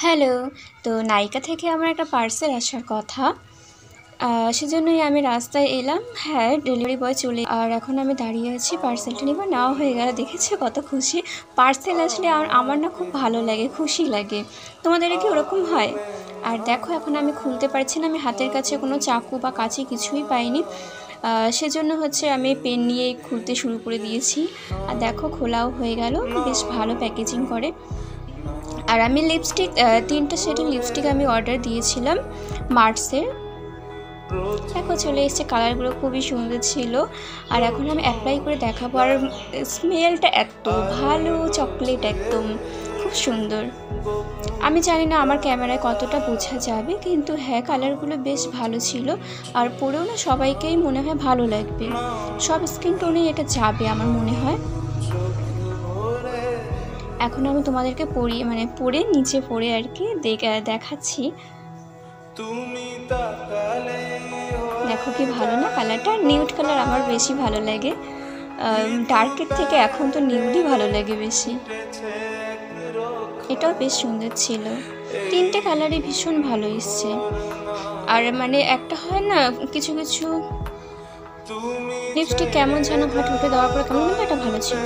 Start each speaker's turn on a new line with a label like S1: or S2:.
S1: Hello. তো নাইকা থেকে আমার একটা পার্সেল আসার কথা, সেজন্যই আমি রাস্তায় এলাম। হ্যাঁ, ডেলিভারি বয় চলে আর এখন আমি দাঁড়িয়ে আছি, পার্সেলটা নেব। নেওয়া হয়ে গেল। দেখেছো কত খুশি! পার্সেল আসলে আমার না খুব ভালো লাগে, খুশি লাগে। তোমাদেরও কি ওরকম হয়? আর দেখো, এখন আমি খুলতে পারছি না, আমি হাতের কাছে কোনো চাকু বা কাঁচি কিছুই পাইনি। সেজন্য হচ্ছে আমি পেন নিয়েই খুলতে শুরু করে দিয়েছি। আর দেখো, খোলাও হয়ে গেল, বেশ ভালো প্যাকেজিং করে। আর আমি লিপস্টিক 3টা শেডের লিপস্টিক আমি অর্ডার দিয়েছিলাম মার্সের। দেখো চলে এসছে, কালারগুলো খুবই সুন্দর ছিল। আর এখন আমি অ্যাপ্লাই করে দেখাবো। আর স্মেলটা এত ভালো, চকলেট একদম খুব সুন্দর। আমি জানি না আমার ক্যামেরায় কতটা বোঝা যাবে, কিন্তু হ্যাঁ, কালারগুলো বেশ ভালো ছিল। আর পরেও না সবাইকেই মনে হয় ভালো লাগবে, সব স্কিন টোনেই এটা যাবে আমার মনে হয়। এখন আমি তোমাদেরকে পরে নিচে পরে আর কি দেখাচ্ছি। দেখো কি ভালো না কালারটা। নিউড কালার আমার বেশি ভালো লাগে, ডার্কের থেকে এখন তো নিউডই ভালো লাগে বেশি। এটাও বেশ সুন্দর ছিল। 3টে কালারই ভীষণ ভালো এসছে। আর একটা হয় না, কিছু কিছু লিপস্টিক কেমন যেন হয়, ঠোঁটে দেওয়ার পরে কেমন, এটা ভালো ছিল।